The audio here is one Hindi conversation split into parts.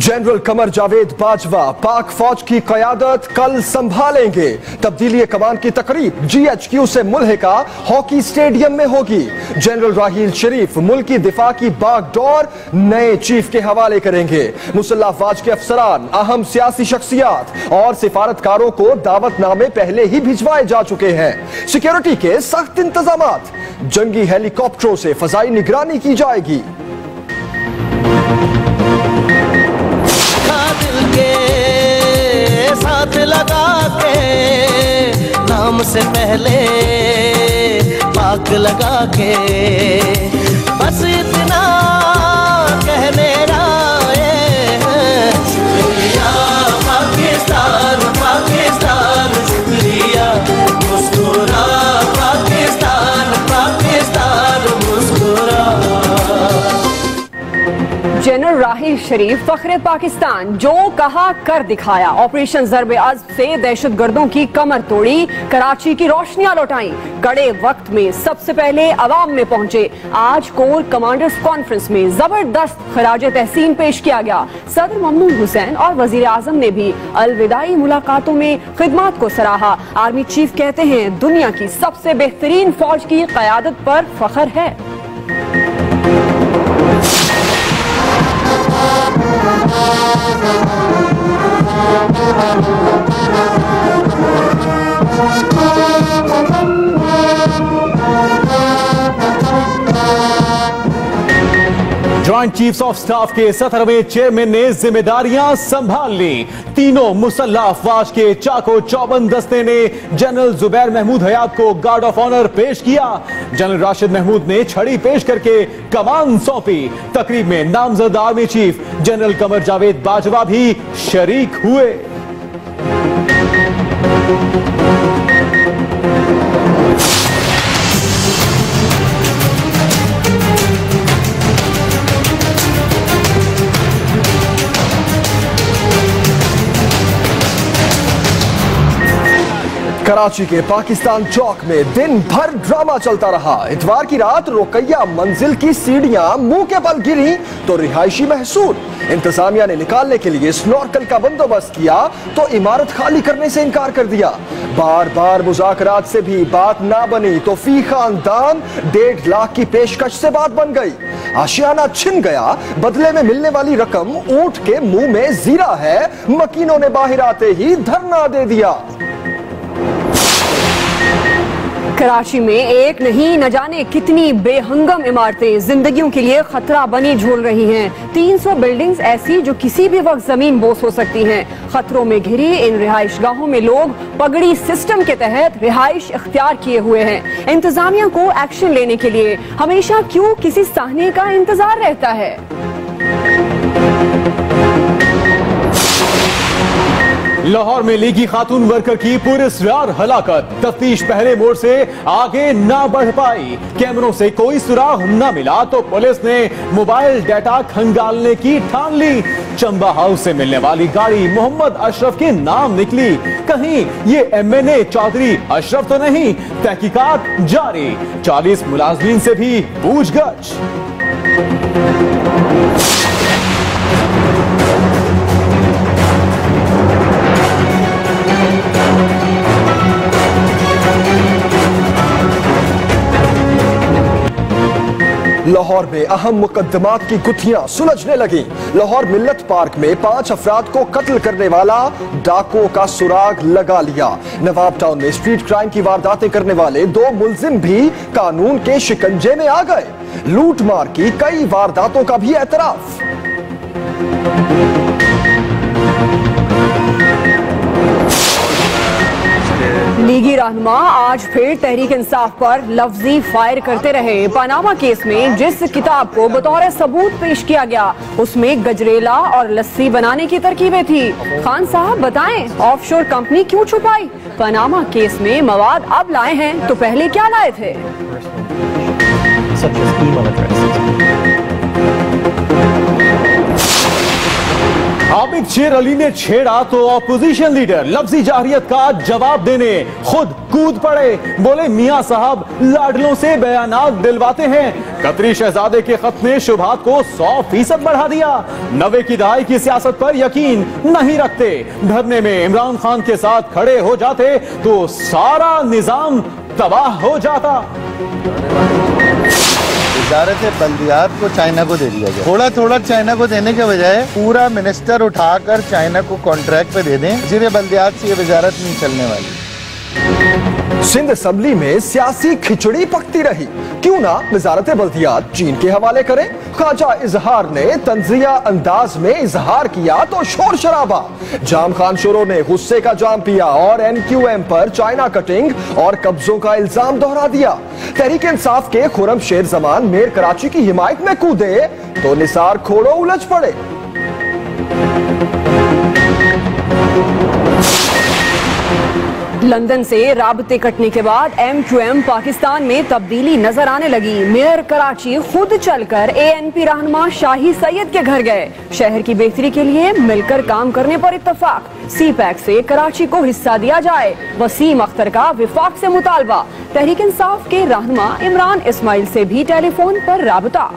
जनरल कमर जावेद बाजवा पाक फौज की क़यादत कल संभालेंगे। तब्दीली कमान की तकरीब GHQ से मुल्हिका हॉकी स्टेडियम में होगी। जनरल राहील शरीफ मुल्क की दिफा की बागडोर नए चीफ के हवाले करेंगे। मुसल्लह अफवाज के अफसरान, अहम सियासी शख्सियात और सिफारतकारों को दावतनामे पहले ही भिजवाए जा चुके हैं। सिक्योरिटी के सख्त इंतजामात, जंगी हेलीकॉप्टरों से फजाई निगरानी की जाएगी। साथ लगा के नाम से पहले पाक लगा के बस इतना कहने आए हैं, शुक्रिया पाकिस्तान पाकिस्तान शुक्रिया, मुस्कुरा पाकिस्तान पाकिस्तान मुस्कुरा। जनरल राहील शरीफ फख्रे पाकिस्तान, जो कहा कर दिखाया। ऑपरेशन ज़र्ब-ए-अज़्ब से दहशतगर्दों की कमर तोड़ी, कराची की रोशनियां लौटाई। कड़े वक्त में सबसे पहले अवाम में पहुंचे। आज कोर कमांडर्स कॉन्फ्रेंस में जबरदस्त खराज तहसीन पेश किया गया। सदर ममनून हुसैन और वजीर आजम ने भी अलविदाई मुलाकातों में खिदमत को सराहा। आर्मी चीफ कहते हैं, दुनिया की सबसे बेहतरीन फौज की क़यादत पर फख्र है। ज्वाइंट चीफ्स ऑफ स्टाफ के 17वें चेयरमैन ने जिम्मेदारियां संभाल ली। तीनों मुसल्लह अफवाज के चाको चौबंद दस्ते ने जनरल जुबैर महमूद हयात को गार्ड ऑफ ऑनर पेश किया। जनरल राशिद महमूद ने छड़ी पेश करके कमान सौंपी। तकरीब में नामजद army chief general Qamar Javed Bajwa भी शरीक हुए। कराची के पाकिस्तान चौक में दिन भर ड्रामा चलता रहा। इतवार की रात रोकैया मंजिल की सीढ़ियां मुंह के बल गिरी तो रिहायशी महसूल। इंतजामिया ने निकालने के लिए स्नॉर्कल का बंदोबस्त किया तो इमारत खाली करने से इनकार कर दिया। बार बार मुज़ाकरात से भी बात ना बनी तो फी खानदान 1.5 लाख की पेशकश से बात बन गई। आशियाना छिन गया, बदले में मिलने वाली रकम ऊंट के मुंह में जीरा है। मकीनों ने बाहर आते ही धरना दे दिया। कराची में एक नहीं न जाने कितनी बेहंगम इमारतें जिंदगियों के लिए खतरा बनी झूल रही हैं। 300 बिल्डिंग्स ऐसी जो किसी भी वक्त जमीन बोस हो सकती हैं। खतरों में घिरी इन रिहाइश गाहों में लोग पगड़ी सिस्टम के तहत रिहाइश इख्तियार किए हुए हैं। इंतजामिया को एक्शन लेने के लिए हमेशा क्यों किसी साहने का इंतजार रहता है? लाहौर में लीगी खातून वर्कर की पुरस्कार हलाकत। तफ्तीश पहले मोड़ से आगे ना बढ़ पाई। कैमरों से कोई सुराग न मिला तो पुलिस ने मोबाइल डाटा खंगालने की ठान ली। चंबा हाउस से मिलने वाली गाड़ी मोहम्मद अशरफ के नाम निकली। कहीं ये MNA चौधरी अशरफ तो नहीं? तहकीकात जारी। 40 मुलाजमीन से भी पूछगछ। लाहौर में अहम मुकदमात की गुत्थियां सुलझने लगी। लाहौर मिल्लत पार्क में 5 अफराद को कत्ल करने वाला डाकुओं का सुराग लगा लिया। नवाब टाउन में स्ट्रीट क्राइम की वारदातें करने वाले 2 मुलजिम भी कानून के शिकंजे में आ गए। लूट मार की कई वारदातों का भी एतराफ। लीगी रहनुमा आज फिर तहरीक इंसाफ पर लफ्जी फायर करते रहे। पनामा केस में जिस किताब को बतौर सबूत पेश किया गया उसमें गजरेला और लस्सी बनाने की तरकीबें थी। खान साहब बताएं, ऑफशोर कंपनी क्यों छुपाई? पनामा केस में मवाद अब लाए हैं तो पहले क्या लाए थे? हामिद शेर अली ने छेड़ा तो ऑपोजिशन लीडर लफ्जी जाहिरियत का जवाब देने खुद कूद पड़े। बोले मियां साहब लाडलों से बयानात दिलवाते हैं। कतरी शहजादे के खत ने शुभात को 100% बढ़ा दिया। 90 की दहाई की सियासत पर यकीन नहीं रखते। धरने में इमरान खान के साथ खड़े हो जाते तो सारा निजाम तबाह हो जाता। वजारत बल्दियात को चाइना को दे दिया गया। थोड़ा थोड़ा चाइना को देने के बजाय पूरा मिनिस्टर उठाकर चाइना को कॉन्ट्रैक्ट पे दे दें। जिन्हें बल्दियात से ये वजारत नहीं चलने वाली। सिंध असेंबली में सियासी खिचड़ी पकती रही। क्यों ना वजारत बल्दियात चीन के हवाले करें। ख्वाजा इजहार ने तंजिया अंदाज में इजहार किया तो शोर शराबा। जाम खान शुरो ने गुस्से का जाम पिया और NQM पर चाइना कटिंग और कब्जों का इल्जाम दोहरा दिया। तहरीक इंसाफ के खुरम शेर जमान मेयर कराची की हिमायत में कूदे तो निसार खोड़ो उलझ पड़े। लंदन से राबते कटने के बाद MQM पाकिस्तान में तब्दीली नजर आने लगी। मेयर कराची खुद चलकर ANP रहनुमा शाही सैयद के घर गए। शहर की बेहतरी के लिए मिलकर काम करने पर इत्तफाक। CPAC से कराची को हिस्सा दिया जाए। वसीम अख्तर का विफाक से मुतालबा। तहरीक इंसाफ के रहनुमा इमरान इस्माइल से भी टेलीफोन पर राबता।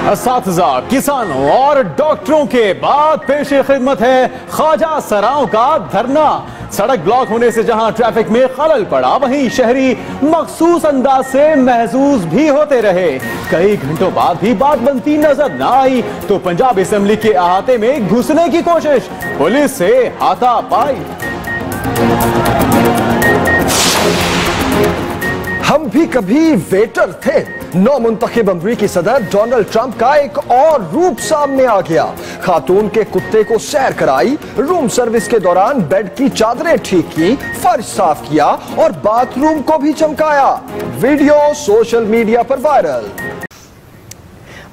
असातिज़ा, किसानों और डॉक्टरों के बाद पेश खिदमत है ख्वाजा सराओं का धरना। सड़क ब्लॉक होने से जहां ट्रैफिक में खलल पड़ा, वहीं शहरी मखसूस अंदाज से महसूस भी होते रहे। कई घंटों बाद भी बात बनती नजर न आई तो पंजाब असेंबली के अहाते में घुसने की कोशिश, पुलिस से हाथापाई। हम भी कभी वेटर थे। नौ मुंतखब अमरीकी सदर डोनाल्ड ट्रंप का एक और रूप सामने आ गया। खातून के कुत्ते को सैर कराई, रूम सर्विस के दौरान बेड की चादरें ठीक की, फर्श साफ किया और बाथरूम को भी चमकाया। वीडियो सोशल मीडिया पर वायरल।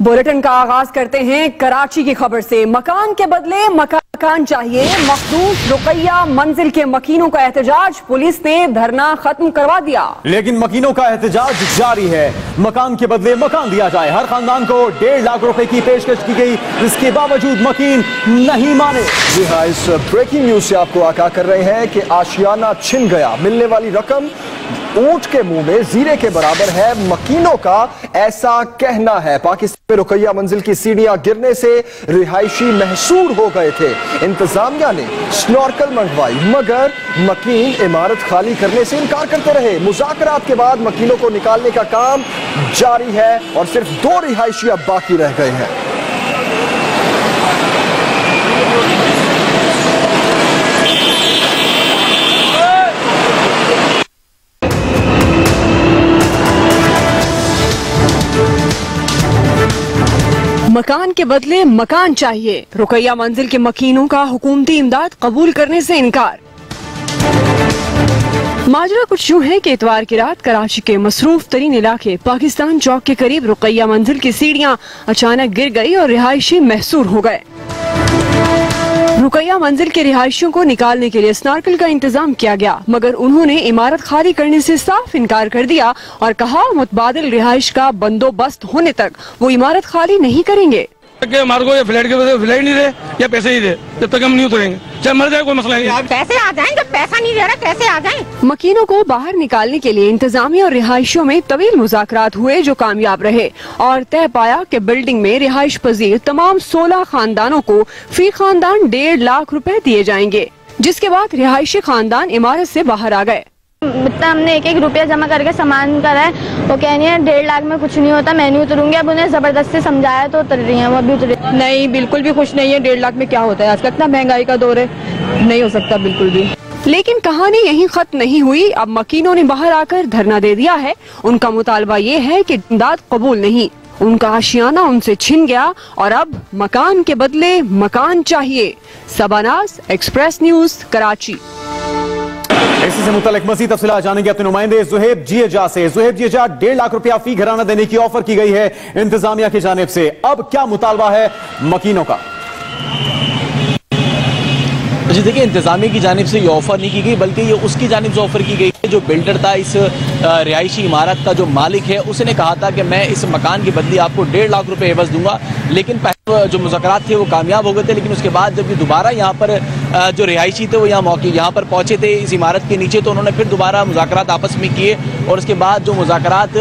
बुलेटिन का आगाज करते हैं कराची की खबर से। मकान के बदले मकान चाहिए। मखदूस रुकैया मंजिल के मकीनों का एहतजाज, पुलिस ने धरना खत्म करवा दिया। लेकिन मकीनों का एहतजाज जारी है। मकान के बदले मकान दिया जाए। हर खानदान को 1.5 लाख रुपए की पेशकश की गई। इसके बावजूद मकीन नहीं माने। जी हाँ, इस ब्रेकिंग न्यूज से आपको आगाह कर रहे हैं कि आशियाना छिन गया। मिलने वाली रकम ऊंट के मुंह में जीरे के बराबर है। मकीनों का ऐसा कहना है। पाकिस्तान में रुकैया मंजिल की सीढ़ियां गिरने से रिहायशी महसूर हो गए थे। इंतजामिया ने स्नॉर्कल मंगवाई मगर मकीन इमारत खाली करने से इनकार करते रहे। मुज़ाकरात के बाद मकीनों को निकालने का काम जारी है और सिर्फ 2 रिहायशी अब बाकी रह गए हैं। मकान के बदले मकान चाहिए। रुकैया मंजिल के मकीनों का हुकूमती इमदाद कबूल करने से इनकार। माजरा कुछ यूं है कि इतवार की रात कराची के मसरूफ तरीन इलाके पाकिस्तान चौक के करीब रुकैया मंजिल की सीढ़ियां अचानक गिर गई और रिहायशी महसूर हो गए। रुकैया मंजिल के रिहायशियों को निकालने के लिए स्नॉर्कल का इंतजाम किया गया मगर उन्होंने इमारत खाली करने से साफ इनकार कर दिया और कहा मुतबादिल रिहाइश का बंदोबस्त होने तक वो इमारत खाली नहीं करेंगे। हमारे को ये फ्लैट के वजह फ्लैट नहीं दे या पैसे ही दे, जब तक हम नहीं उतरेंगे चाहे मर जाए कोई मसला नहीं। पैसे आ जाएं, जब पैसा नहीं दे रहा पैसे आ जाएं। मकीनों को बाहर निकालने के लिए इंतजामिया और रिहायशियों में तवील मुज़ाकरात हुए जो कामयाब रहे और तय पाया कि बिल्डिंग में रिहाइश पजीर तमाम 16 खानदानों को फी खानदान 1.5 लाख रुपए दिए जाएंगे, जिसके बाद रिहायशी खानदान इमारत से बाहर आ गए। हमने 1-1 रुपया जमा करके सामान करा है, वो कह रही है 1.5 लाख में कुछ नहीं होता, मैं नहीं उतरूंगी। अब उन्हें जबरदस्ती समझाया तो उतर रही हैं, वो अभी उतरी नहीं, बिल्कुल भी खुश नहीं है। 1.5 लाख में क्या होता है, आजकल इतना महंगाई का दौर है, नहीं हो सकता बिल्कुल भी। लेकिन कहानी यहीं खत्म नहीं हुई। अब मकीनों ने बाहर आकर धरना दे दिया है। उनका मुतालबा ये है कि इमदाद कबूल नहीं, उनका आशियाना उनसे छिन गया और अब मकान के बदले मकान चाहिए। शबानाज, एक्सप्रेस न्यूज, कराची। इसी से मुतालिक मज़ीद तफसीलात जानेंगे अपने नुमाइंदे ज़ुहैब जिएजा से। ज़ुहैब जिएजा, 1.5 लाख रुपया फी घराना देने की ऑफर की गई है इंतजामिया की जानिब से। अब क्या मुतालबा है मकीनों का? जी देखिए, इंतजामिया की जानिब से ये ऑफर नहीं की गई बल्कि ये उसकी जानिब से ऑफर की गई है जो बिल्डर था, इस रिहायशी इमारत का जो मालिक है, उसने कहा था कि मैं इस मकान की बदली आपको 1.5 लाख रुपए एवज दूंगा, लेकिन पहले जो मुज़ाकरात थे वो कामयाब हो गए थे। लेकिन उसके बाद जब ये दोबारा यहाँ पर जो रिहायशी थे वो यहाँ पर पहुंचे थे इस इमारत के नीचे, तो उन्होंने फिर दोबारा मुज़ाकरात आपस में किए और उसके बाद जो मुज़ाकरात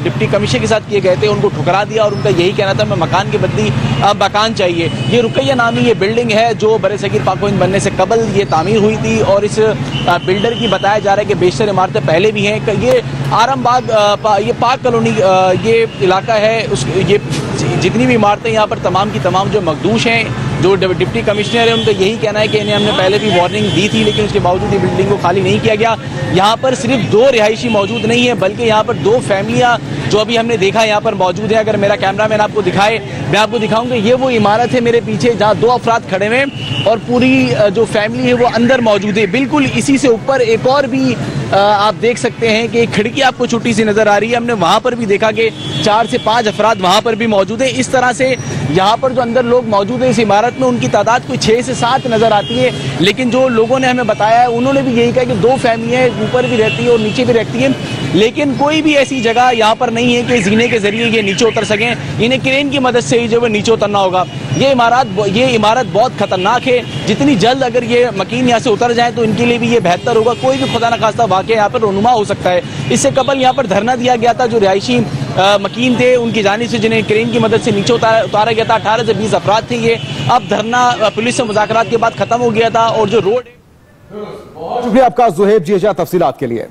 डिप्टी कमिश्नर के साथ किए गए थे उनको ठुकरा दिया और उनका यही कहना था मैं मकान की बदली अब मकान चाहिए। ये रुकैया नामी ये बिल्डिंग है जो बरे-सगीर पाक व हिंद बनने से कबल ये तामीर हुई थी और इस बिल्डर की बताया जा रहा है कि बेशतर इमारतें पहले भी हैं। ये आरामबाग ये पाक कॉलोनी ये इलाका है, उस ये जितनी भी इमारतें यहाँ पर तमाम की तमाम जो मखदूश हैं, जो डिप्टी कमिश्नर है उनका यही कहना है कि इन्हें हमने पहले भी वार्निंग दी थी लेकिन उसके बावजूद ये बिल्डिंग को खाली नहीं किया गया। यहाँ पर सिर्फ 2 रिहायशी मौजूद नहीं है बल्कि यहाँ पर 2 फैमिलियाँ जो अभी हमने देखा यहाँ पर मौजूद है। अगर मेरा कैमरामैन आपको दिखाए, मैं आपको दिखाऊंगा, ये वो इमारत है मेरे पीछे जहाँ 2 अफराद खड़े हुए और पूरी जो फैमिली है वो अंदर मौजूद है। बिल्कुल इसी से ऊपर एक और भी आप देख सकते हैं कि एक खिड़की आपको छोटी सी नजर आ रही है। हमने वहां पर भी देखा कि 4 से 5 अफराद वहां पर भी मौजूद है। इस तरह से यहाँ पर जो अंदर लोग मौजूद है इस इमारत में उनकी तादाद कोई 6 से 7 नजर आती है, लेकिन जो लोगों ने हमें बताया है उन्होंने भी यही कहा कि 2 फैमिलियां ऊपर भी रहती है और नीचे भी रहती है, लेकिन कोई भी ऐसी जगह यहाँ पर नहीं है कि जीने के जरिए ये नीचे उतर सकें। इन्हें क्रेन की मदद से ही जो है नीचे उतरना होगा। ये इमारत बहुत खतरनाक है। जितनी जल्द अगर ये मकीन यहाँ से उतर जाए तो इनके लिए भी ये बेहतर होगा। कोई भी खुदा न खास्ता वाक़या यहाँ पर रोनुमा हो सकता है। इससे कबल यहाँ पर धरना दिया गया था जो रिहायशी मकीन थे उनकी जानिब से, जिन्हें क्रेन की मदद से नीचे उतारा गया था। 18 से 20 अफराद थे ये। अब धरना पुलिस से मुज़ाकरात के बाद खत्म हो गया था और जो रोड। शुक्रिया आपका ज़ुहैब जी तफसीलात के लिए।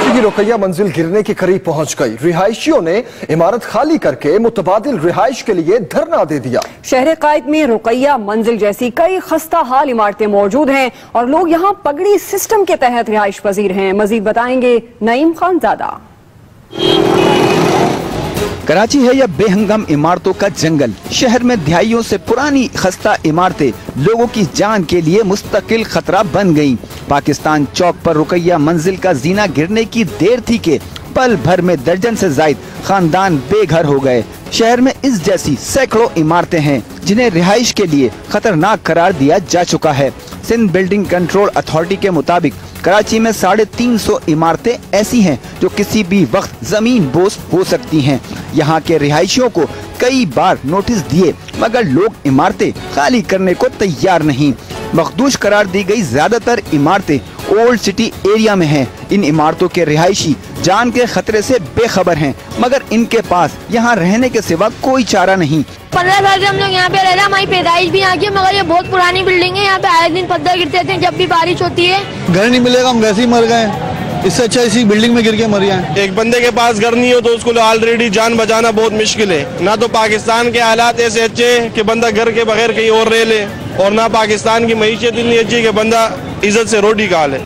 की रुकैया मंजिल गिरने के करीब पहुंच गई। रिहायशियों ने इमारत खाली करके मुतबादिल रिहाइश के लिए धरना दे दिया। शहर कायद में रुकैया मंजिल जैसी कई खस्ता हाल इमारतें मौजूद हैं और लोग यहां पगड़ी सिस्टम के तहत रिहाइश पजीर हैं। मजीद बताएंगे नईम खानजादा। कराची है या बेहंगम इमारतों का जंगल। शहर में दहाइयों से पुरानी खस्ता इमारतें लोगों की जान के लिए मुस्तकिल खतरा बन गईं। पाकिस्तान चौक पर रुकैया मंजिल का जीना गिरने की देर थी कि पल भर में दर्जन से जायद खानदान बेघर हो गए। शहर में इस जैसी सैकड़ों इमारतें हैं जिन्हें रिहाइश के लिए खतरनाक करार दिया जा चुका है। सिंध बिल्डिंग कंट्रोल अथॉरिटी के मुताबिक कराची में 350 इमारतें ऐसी हैं जो किसी भी वक्त जमीन बोस हो सकती हैं। यहाँ के रिहायशियों को कई बार नोटिस दिए मगर लोग इमारतें खाली करने को तैयार नहीं। मखदूश करार दी गई ज्यादातर इमारतें ओल्ड सिटी एरिया में हैं। इन इमारतों के रिहायशी जान के खतरे से बेखबर हैं मगर इनके पास यहाँ रहने के सिवा कोई चारा नहीं। 15 साल से हम लोग यहाँ पे रह रहे हैं। हमारी पैदाइश भी यहाँ की, मगर ये बहुत पुरानी बिल्डिंग है। यहाँ पे आए दिन पत्थर गिरते थे जब भी बारिश होती है। घर नहीं मिलेगा, हम वैसे ही मर गए। इससे अच्छा इसी बिल्डिंग में गिर के मर गए। एक बंदे के पास घर नहीं हो तो उसको ऑलरेडी जान बचाना बहुत मुश्किल है। ना तो पाकिस्तान के हालात ऐसे अच्छे हैं कि बंदा घर के बगैर कहीं और रह ले, और ना पाकिस्तान की मईशत इतनी अच्छी कि बंदा इज्जत से रोटी खा ले।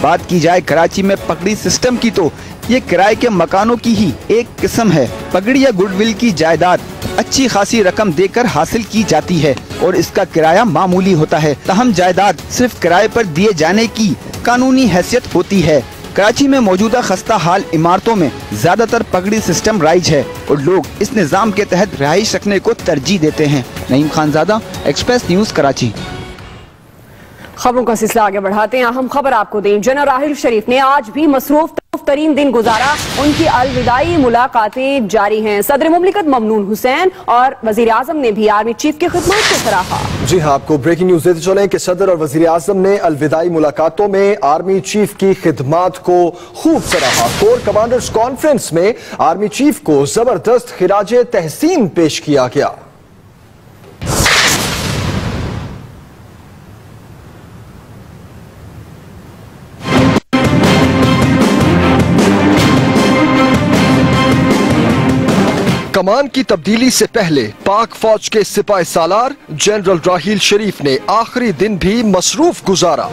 बात की जाए कराची में पगड़ी सिस्टम की तो ये किराए के मकानों की ही एक किस्म है। पगड़ी या गुडविल की जायदाद अच्छी खासी रकम देकर हासिल की जाती है और इसका किराया मामूली होता है। तहम जायदाद सिर्फ किराए पर दिए जाने की कानूनी हैसियत होती है। कराची में मौजूदा खस्ता हाल इमारतों में ज्यादातर पगड़ी सिस्टम राइज है और लोग इस निज़ाम के तहत रिहाइश रखने को तरजीह देते हैं। Naeem Khanzada, express news, Karachi. खबरों का सिलसिला आगे बढ़ाते हैं। अहम खबर आपको दें, जनरल राहिल शरीफ ने आज भी मसरूफ तरीन दिन गुजारा। उनकी अलविदाई मुलाकातें जारी हैं। सदर मुमलिकत ममनून हुसैन और वजीर आजम ने भी आर्मी चीफ की खिदमत को सराहा। जी हाँ, आपको ब्रेकिंग न्यूज देते चले कि सदर और वजीर आजम ने अलविदाई मुलाकातों में आर्मी चीफ की खिदमत को खूब सराहा। कोर कमांडर्स कॉन्फ्रेंस में आर्मी चीफ को जबरदस्त खिराजे तहसीन पेश किया गया। कमान की तब्दीली से पहले पाक फौज के सिपाही सालार जनरल राहिल शरीफ ने आखिरी दिन भी मसरूफ गुजारा।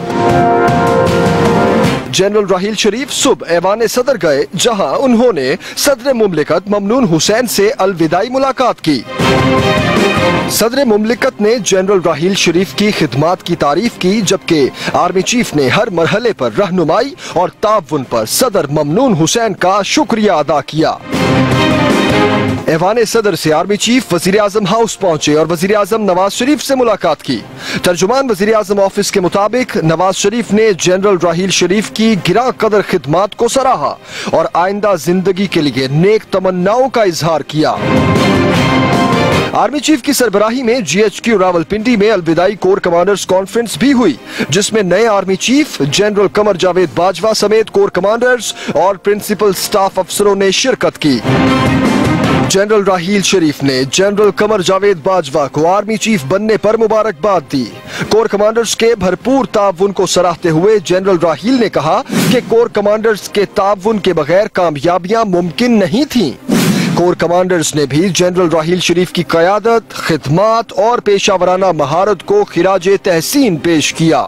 जनरल राहिल शरीफ सुबह ऐवान सदर गए जहां उन्होंने सदर मुमलिकत ममनून हुसैन से अलविदाई मुलाकात की। सदर मुमलिकत ने जनरल राहिल शरीफ की खिदमत की तारीफ की जबकि आर्मी चीफ ने हर मरहले पर रहनुमाई और ताउन पर सदर ममनून हुसैन का शुक्रिया अदा किया। ऐवान सदर से आर्मी चीफ वजीर आजम हाउस पहुंचे और वजीर आजम नवाज शरीफ से मुलाकात की। तर्जुमान वजीर आजम ऑफिस के मुताबिक नवाज शरीफ ने जनरल राहील शरीफ की गिरा कदर खिदमात को सराहा और आइंदा जिंदगी के लिए नेक तमन्नाओं का इजहार किया। आर्मी चीफ की सरबराही में GHQ रावलपिंडी में अलविदाई कोर कमांडर्स कॉन्फ्रेंस भी हुई, जिसमें नए army chief general Qamar Javed Bajwa समेत कोर कमांडर्स और प्रिंसिपल स्टाफ अफसरों ने शिरकत की। जनरल राहील शरीफ ने जनरल कमर जावेद बाजवा को आर्मी चीफ बनने पर मुबारकबाद दी। कोर कमांडर्स के भरपूर ताउन को सराहते हुए जनरल राहील ने कहा कि कोर कमांडर्स के ताउन के बगैर कामयाबियां मुमकिन नहीं थीं। कोर कमांडर्स ने भी जनरल राहील शरीफ की क़यादत, खिदमात और पेशावराना महारत को खिराजे तहसीन पेश किया।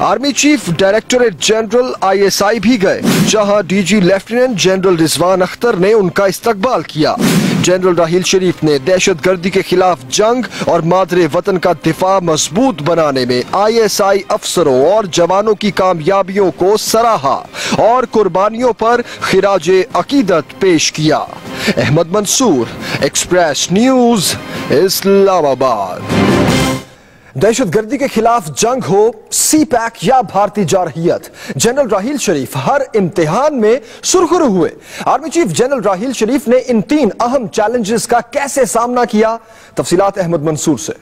Army chief directorate general ISI भी गए, जहां DG lieutenant general Rizwan Akhtar ने उनका इस्तकबाल किया। जनरल राहील शरीफ ने दहशतगर्दी के खिलाफ जंग और मादरे वतन का दिफा मजबूत बनाने में ISI अफसरों और जवानों की कामयाबियों को सराहा और कुर्बानियों पर खिराजे अकीदत पेश किया। Ahmad Mansoor, Express News, Islamabad. दहशतगर्दी के खिलाफ जंग हो, CPAC या भारतीय जारहियत, जनरल राहील शरीफ हर इम्तिहान में सुरखरू हुए। आर्मी चीफ जनरल राहील शरीफ ने इन 3 अहम चैलेंजेस का कैसे सामना किया, तफसीलात अहमद मंसूर से।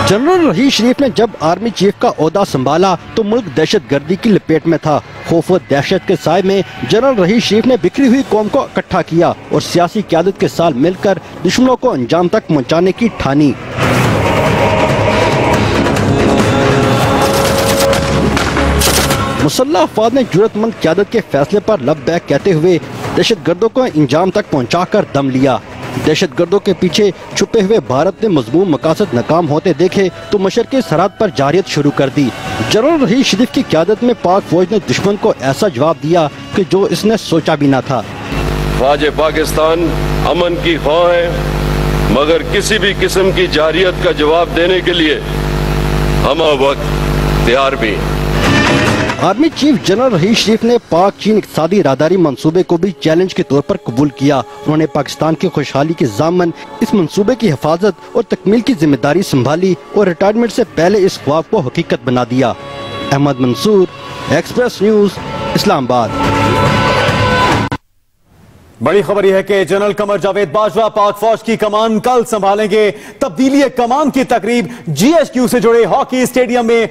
जनरल राहील शरीफ ने जब आर्मी चीफ का ओहदा संभाला तो मुल्क दहशतगर्दी की लपेट में था। खौफ व दहशत के साए में जनरल राहील शरीफ ने बिखरी हुई कौम को इकट्ठा किया और सियासी क़यादत के साथ मिलकर दुश्मनों को अंजाम तक पहुंचाने की ठानी। मुसल्लह अफवाद ने जरूरतमंद क़यादत के फैसले पर लब्बैक कहते हुए दहशतगर्दों को अंजाम तक पहुँचा कर दम लिया। दहशतगर्दों के पीछे छुपे हुए भारत ने मजमूम मकासद नाकाम होते देखे तो मशरक़ी सरहद पर जारियत शुरू कर दी। जनरल राहील शरीफ की क़यादत में पाक फौज ने दुश्मन को ऐसा जवाब दिया कि जो इसने सोचा भी न था। फौज पाकिस्तान अमन की ख्वाह है, मगर किसी भी किस्म की जारियत का जवाब देने के लिए हम वक्त तैयार भी। आर्मी चीफ जनरल राहील शरीफ ने पाक चीन इक़्तिसादी राहदारी मंसूबे को भी चैलेंज के तौर पर कबूल किया। उन्होंने पाकिस्तान की खुशहाली के ज़ामन इस मंसूबे की हिफाजत और तकमील की जिम्मेदारी संभाली और रिटायरमेंट से पहले इस ख्वाब को हकीकत बना दिया। Ahmad Mansoor, Express News, Islamabad. बड़ी खबर यह है कि जनरल कमर जावेद बाजवा पाक फौज की कमान कल संभालेंगे। तब्दीली कमान की तकरीब GHQ से जुड़े हॉकी स्टेडियम में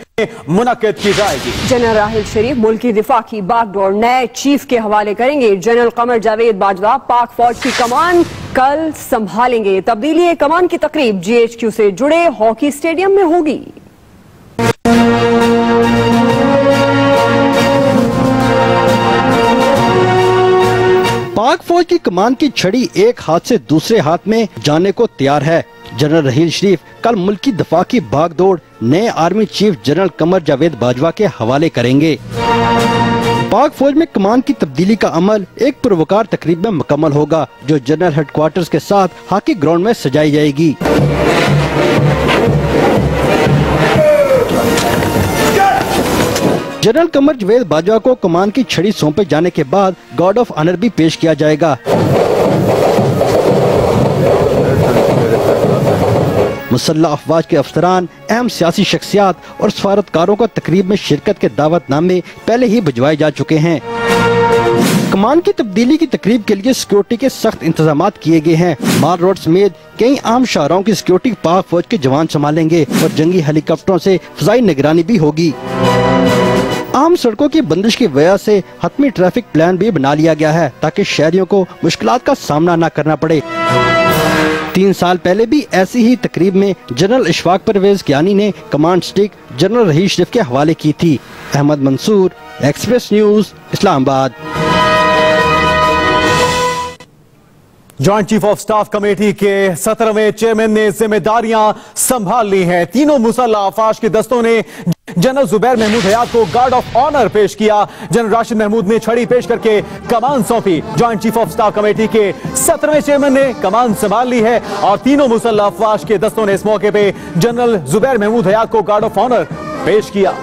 मुनक्किद की जाएगी। जनरल राहील शरीफ मुल्क की दिफा की बागडोर नए चीफ के हवाले करेंगे। जनरल कमर जावेद बाजवा पाक फौज की कमान कल संभालेंगे। तब्दीली कमान की तकरीब GHQ से जुड़े हॉकी स्टेडियम में होगी। पाक फौज की कमान की छड़ी एक हाथ से दूसरे हाथ में जाने को तैयार है। जनरल राहील शरीफ कल मुल्क की दफा की भागदौड़ नए army chief general Qamar Javed Bajwa के हवाले करेंगे। पाक फौज में कमान की तब्दीली का अमल एक पुरवकार तकरीब में मुकम्मल होगा, जो जनरल हेडक्वार्टर्स के साथ हॉकी ग्राउंड में सजाई जाएगी। जनरल कमर जावेद बाजवा को कमान की छड़ी सौंपे जाने के बाद गार्ड ऑफ ऑनर भी पेश किया जाएगा। मुसल्लह अफवाज के अफसरान, अहम सियासी शख्सियात और सफारतकारों को तकरीब में शिरकत के दावतनामे पहले ही भिजवाए जा चुके हैं। कमान की तब्दीली की तकरीब के लिए सिक्योरिटी के सख्त इंतजाम किए गए हैं। माल रोड समेत कई आम शाहराओं की सिक्योरिटी पाक फौज के जवान संभालेंगे और जंगी हेलीकॉप्टरों से फजाई निगरानी भी होगी। आम सड़कों की बंदिश की वजह से हतमी ट्रैफिक प्लान भी बना लिया गया है ताकि शहरियों को मुश्किलात का सामना न करना पड़े। 3 साल पहले भी ऐसी ही तकरीब में जनरल इशफाक परवेज कियानी ने command stick General Raheel Sharif के हवाले की थी। Ahmad Mansoor, Express News, Islamabad. Joint chief of staff committee के 17वें चेयरमैन ने जिम्मेदारियां संभाल ली हैं। तीनों मुसल्लह अफवाज के दस्तों ने जनरल जुबैर महमूद हयात को गार्ड ऑफ ऑनर पेश किया। जनरल राशिद महमूद ने छड़ी पेश करके कमान सौंपी। Joint chief of staff committee के 17वें चेयरमैन ने कमान संभाल ली है और तीनों मुसल्लह अफवाज के दस्तों ने इस मौके पे जनरल जुबैर महमूद हयात को गार्ड ऑफ ऑनर पेश किया।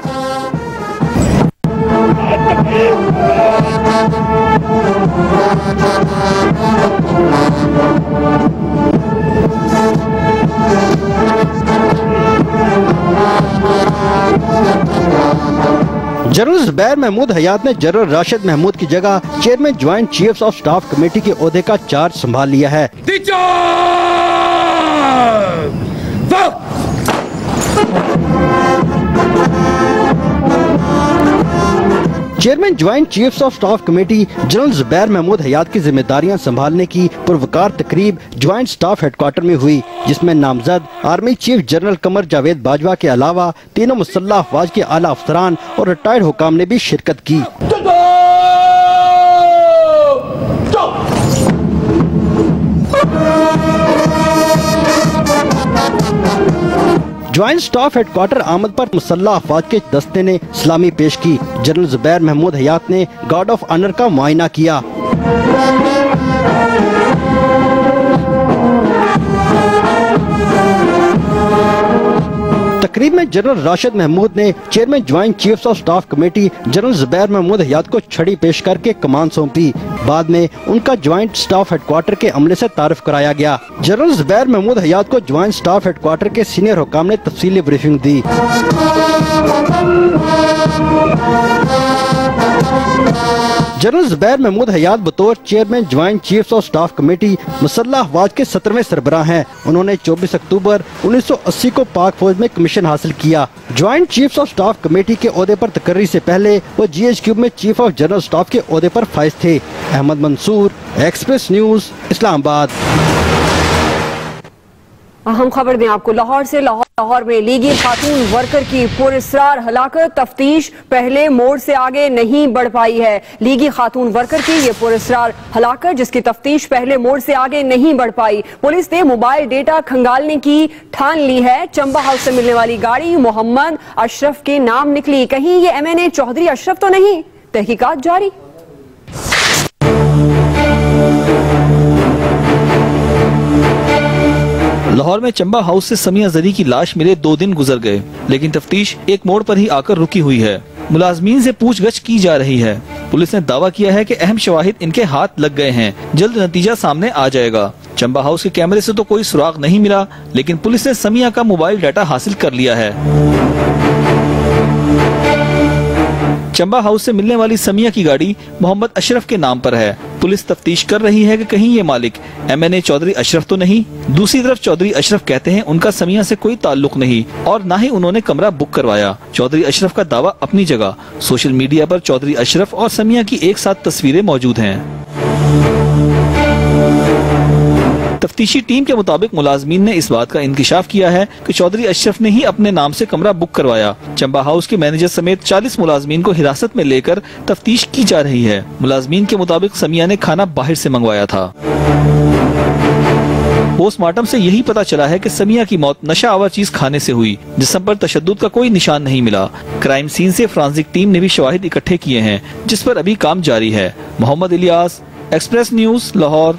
जनरल जुबैर महमूद हयात ने जनरल राशिद महमूद की जगह chairman joint chiefs of staff committee के ओहदे का चार्ज संभाल लिया है। Chairman joint chiefs of staff committee general Zubair Mahmood Hayat की जिम्मेदारियां संभालने की पुरवकार तकरीब ज्वाइंट स्टाफ हेडक्वार्टर में हुई, जिसमें नामजद army chief general Qamar Javed Bajwa के अलावा तीनों मुसल्लह अफवाज के आला अफसरान और रिटायर्ड हुकाम ने भी शिरकत की। ज्वाइंट स्टाफ हेडक्वार्टर आमद पर मुसल्लह अफवाज के दस्ते ने सलामी पेश की। जनरल जुबैर महमूद हयात ने गार्ड ऑफ ऑनर का मुआयना किया। तकरीब में जनरल राशिद महमूद ने chairman joint chiefs of staff committee general Zubair Mahmood Hayat को छड़ी पेश करके कमान सौंपी। बाद में उनका ज्वाइंट स्टाफ हेडक्वार्टर के अमले से तारुफ कराया गया। जनरल जुबैर महमूद हयात को ज्वाइंट स्टाफ हेडक्वार्टर के सीनियर हुकाम ने तफसीली ब्रीफिंग दी। जनरल जुबैर महमूद हयात बतौर chairman joint chiefs of staff committee मुसल्लह अफवाज के 17वें सरबराह हैं। उन्होंने 24 अक्टूबर 1980 को पाक फौज में कमीशन हासिल किया। Joint chiefs of staff committee के ओहदे पर तकर्री से पहले वो GHQ में चीफ ऑफ जनरल स्टाफ के ओहदे पर फाइज थे। Ahmad Mansoor, Express News, Islamabad. अहम खबर दें आपको लाहौर से। लाहौर में लीगी खातून वर्कर की पुरअसरार हलाकत, तफ्तीश पहले मोड़ से आगे नहीं बढ़ पाई है। लीगी खातून वर्कर की ये पुरअसरार हलाकत, जिसकी तफ्तीश पहले मोड़ से आगे नहीं बढ़ पाई। पुलिस ने मोबाइल डेटा खंगालने की ठान ली है। चंबा हाउस से मिलने वाली गाड़ी मोहम्मद अशरफ के नाम निकली। कहीं ये MNA चौधरी अशरफ तो नहीं? तहकीकात जारी। लाहौर में चंबा हाउस से समिया जरी की लाश मिले 2 दिन गुजर गए, लेकिन तफ्तीश एक मोड़ पर ही आकर रुकी हुई है। मुलाजमीन से पूछगछ की जा रही है। पुलिस ने दावा किया है कि अहम शवाहिद इनके हाथ लग गए हैं। जल्द नतीजा सामने आ जाएगा। चंबा हाउस के कैमरे से तो कोई सुराग नहीं मिला, लेकिन पुलिस ने समिया का मोबाइल डाटा हासिल कर लिया है। चंबा हाउस से मिलने वाली समिया की गाड़ी मोहम्मद अशरफ के नाम पर है। पुलिस तफ्तीश कर रही है कि कहीं ये मालिक MNA चौधरी अशरफ तो नहीं। दूसरी तरफ चौधरी अशरफ कहते हैं उनका समिया से कोई ताल्लुक नहीं और न ही उन्होंने कमरा बुक करवाया। चौधरी अशरफ का दावा अपनी जगह। सोशल मीडिया पर चौधरी अशरफ और समिया की एक साथ तस्वीरें मौजूद हैं। तफ्तीशी टीम के मुताबिक मुलाजमीन ने इस बात का इंकिशाफ किया है कि चौधरी अशरफ ने ही अपने नाम से कमरा बुक करवाया। चंबा हाउस के मैनेजर समेत 40 मुलाजमीन को हिरासत में लेकर तफ्तीश की जा रही है। मुलाजमीन के मुताबिक समिया ने खाना बाहर से मंगवाया था। पोस्टमार्टम से यही पता चला है कि समिया की मौत नशा आवर चीज खाने से हुई। जिस्म पर तशद्दुद का कोई निशान नहीं मिला। क्राइम सीन से फोरेंसिक टीम ने भी शवाहिद इकट्ठे किए हैं, जिस पर अभी काम जारी है। Mohammad Ilyas, Express news, Lahore.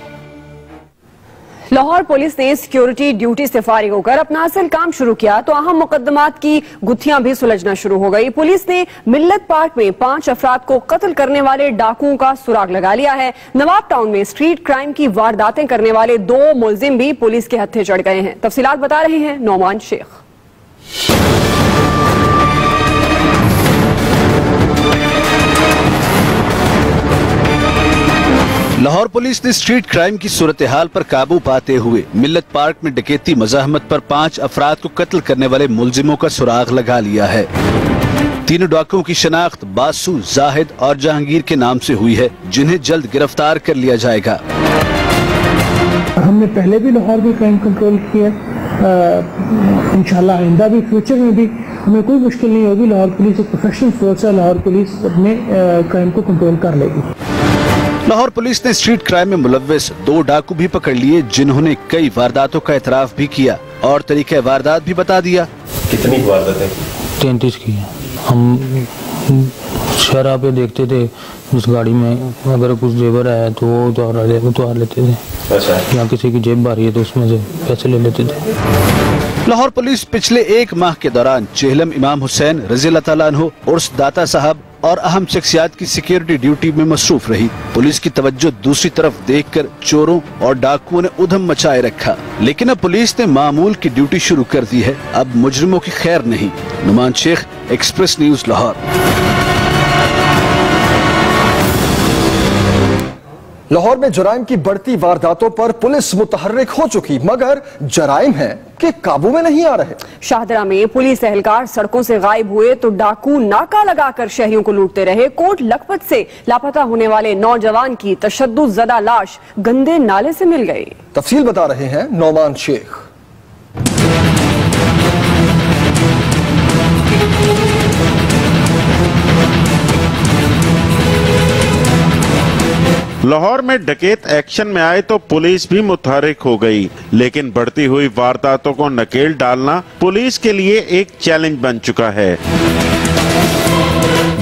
Lahore police ने सिक्योरिटी ड्यूटी से फारिग होकर अपना असल काम शुरू किया तो अहम मुकदमात की गुत्थियां भी सुलझना शुरू हो गई। पुलिस ने मिल्लत पार्क में 5 अफराद को कत्ल करने वाले डाकुओं का सुराग लगा लिया है। नवाब टाउन में स्ट्रीट क्राइम की वारदातें करने वाले 2 मुलजिम भी पुलिस के हत्थे चढ़ गए हैं। तफसीलात बता रहे हैं नौमान शेख। लाहौर पुलिस ने स्ट्रीट क्राइम की सूरत हाल पर काबू पाते हुए मिल्लत पार्क में डकैती मज़ाहमत पर 5 अफराद को कत्ल करने वाले मुलजिमों का सुराग लगा लिया है। तीनों डाकुओं की शनाख्त बासु, जाहिद और जहांगीर के नाम से हुई है, जिन्हें जल्द गिरफ्तार कर लिया जाएगा। हमने पहले भी लाहौर में क्राइम कंट्रोल किया, इंशाल्लाह आइंदा भी, फ्यूचर में भी हमें कोई मुश्किल नहीं होगी। लाहौर पुलिस एक प्रोफेशनल फोर्स है। लाहौर पुलिस अपने क्राइम को कंट्रोल कर लेगी। लाहौर पुलिस ने स्ट्रीट क्राइम में मुलव्विस 2 डाकू भी पकड़ लिए, जिन्होंने कई वारदातों का एतराफ भी किया और तरीके वारदात भी बता दिया। कितनी वारदातें? 33 की है। हम शराब पे देखते थे, उस गाड़ी में अगर कुछ जेवर है तो वो उतार लेते थे। अच्छा। या किसी की जेब बारी है तो उसमें से पैसे ले लेते थे। लाहौर पुलिस पिछले 1 माह के दौरान चेहलम इमाम हुसैन रज़ी अल्लाह तआला अन्हु उर्स दाता साहब और अहम शख्सियात की सिक्योरिटी ड्यूटी में मसरूफ रही। पुलिस की तवज्जो दूसरी तरफ देखकर चोरों और डाकुओं ने उधम मचाए रखा, लेकिन अब पुलिस ने मामूल की ड्यूटी शुरू कर दी है। अब मुजरिमों की खैर नहीं। Noman Sheikh, express news, Lahore. लाहौर में जराइम की बढ़ती वारदातों पर पुलिस मुतहर्रिक हो चुकी, मगर जराइम है कि काबू में नहीं आ रहे। शाहदरा में पुलिस एहलकार सड़कों से गायब हुए तो डाकू नाका लगाकर शहरियों को लूटते रहे। कोट लखपत से लापता होने वाले नौजवान की तशद्दुद-ज़दा लाश गंदे नाले से मिल गई। तफसील बता रहे हैं नौमान शेख। लाहौर में डकैत एक्शन में आए तो पुलिस भी मुतहर्रिक हो गई, लेकिन बढ़ती हुई वारदातों को नकेल डालना पुलिस के लिए एक चैलेंज बन चुका है।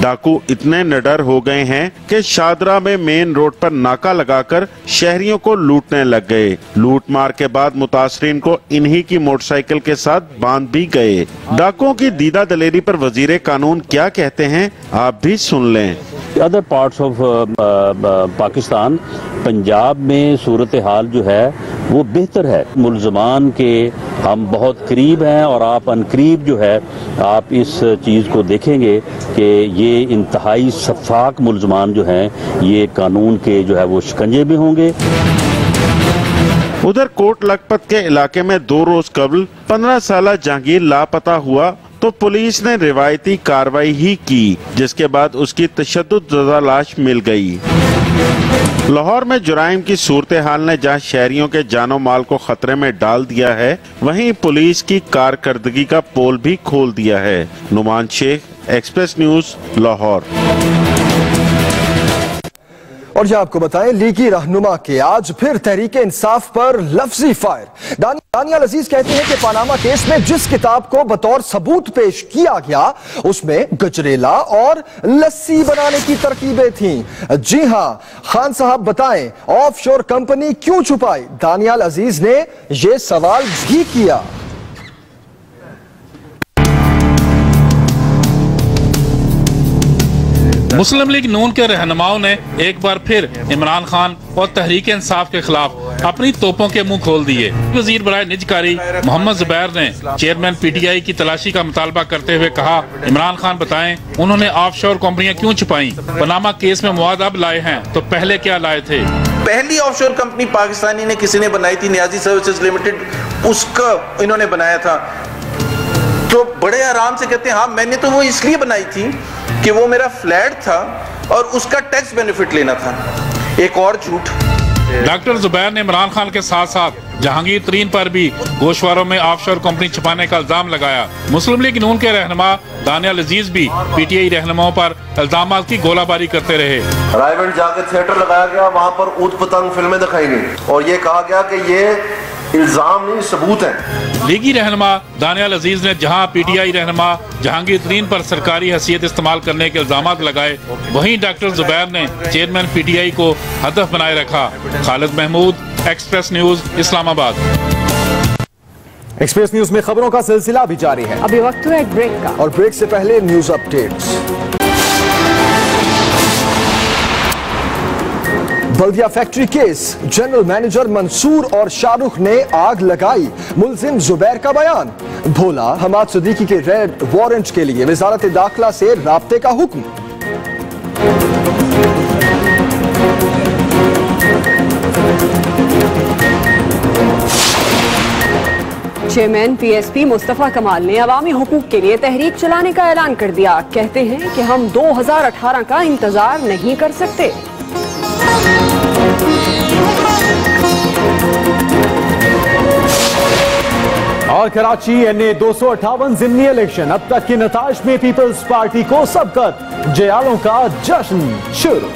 डाकू इतने निडर हो गए हैं कि शाहदरा में मेन रोड पर नाका लगाकर शहरियों को लूटने लग गए। लूट मार के बाद मुतासरीन को इन्हीं की मोटरसाइकिल के साथ बांध भी गए। डाकुओं की दीदा दलेरी पर वजीर कानून क्या कहते हैं, आप भी सुन लें। Other parts of Pakistan, Punjab में सूरत हाल जो है वो बेहतर है। मुलजमान के हम बहुत करीब हैं और आप अनकरीब जो है आप इस चीज़ को देखेंगे कि ये इंतहाई शफाक मुलजमान जो हैं ये कानून के जो है वो शिकंजे में होंगे। उधर कोट लखपत के इलाके में 2 रोज कबल 15 साला जहांगीर लापता हुआ तो पुलिस ने रिवायती कार्रवाई ही की, जिसके बाद उसकी तशद्दुद-ज़दा लाश मिल गई। लाहौर में जुराइम की सूरत हाल ने जहां शहरियों के जानो माल को खतरे में डाल दिया है, वहीं पुलिस की कारकर्दगी का पोल भी खोल दिया है। Noman Sheikh, express news, Lahore. और ये आपको बताएं, लीगी रहनुमा के आज फिर तहरीक इंसाफ पर लफ्जी फायर। दानियाल अजीज कहते हैं कि पनामा केस में जिस किताब को बतौर सबूत पेश किया गया उसमें गजरेला और लस्सी बनाने की तरकीबें थीं। जी हां, खान साहब बताएं, ऑफशोर कंपनी क्यों छुपाई? दानियाल अजीज ने यह सवाल भी किया। मुस्लिम लीग नून के रहनुमाओं ने एक बार फिर इमरान खान और तहरीक इंसाफ के खिलाफ अपनी तोपों के मुंह खोल दिए। वजीर बराए निजकारी मोहम्मद जुबैर ने चेयरमैन पीटीआई की तलाशी का मुतालबा करते हुए कहा, इमरान खान बताएं उन्होंने ऑफशोर कंपनियां क्यों छुपाई? पनामा केस में मुआद अब लाए हैं तो पहले क्या लाए थे? पहली ऑफशोर कंपनी पाकिस्तानी ने किसी ने बनाई थी, नियाजी सर्विसेज लिमिटेड, उसका इन्होंने बनाया था। तो बड़े आराम से कहते हैं हाँ मैंने तो वो इसलिए बनाई थी कि वो मेरा फ्लैट था और उसका टैक्स बेनिफिट लेना था। एक और झूठ। डॉक्टर जुबैर ने इमरान खान के साथ साथ जहांगीर तरीन पर भी गोशवारों में ऑफशोर कंपनी छुपाने का इल्जाम लगाया। मुस्लिम लीग नून के रहनुमा दानियाल अजीज भी पीटीआई रहनुमाओं पर इल्जामात की गोलाबारी करते रहे। रायगढ़ जाकर थिएटर लगाया गया, वहाँ पर ऊद पतंग फिल्में दिखाई गई और ये कहा गया कि ये इल्जाम नहीं सबूत है। लीगी रहनुमा दानियाल अजीज ने जहां पीटीआई रहनुमा जहांगीर तरीन पर सरकारी हैसियत इस्तेमाल करने के इल्जामात लगाए, वहीं डॉक्टर जुबैर ने चेयरमैन पीटीआई को हदफ बनाए रखा। Khalid Mahmood, Express News, Islamabad. Express News में खबरों का सिलसिला भी जारी है। अभी वक्त हुआ एक ब्रेक का, और ब्रेक से पहले news updates. Baldia factory case, general manager Mansoor और शाहरुख ने आग लगाई, मुलजिम जुबैर का बयान। भोला हमाद सिद्दीकी के रेड वारंट के लिए वजारत दाखिला से राब्ते का हुक्म। चेयरमैन पीएसपी मुस्तफा कमाल ने अवामी हुकूक के लिए तहरीक चलाने का ऐलान कर दिया। कहते हैं कि हम 2018 का इंतजार नहीं कर सकते। और कराची NA 258 जिमनी इलेक्शन, अब तक के नताज में पीपल्स पार्टी को सबकत, जयालों का जश्न शुरू।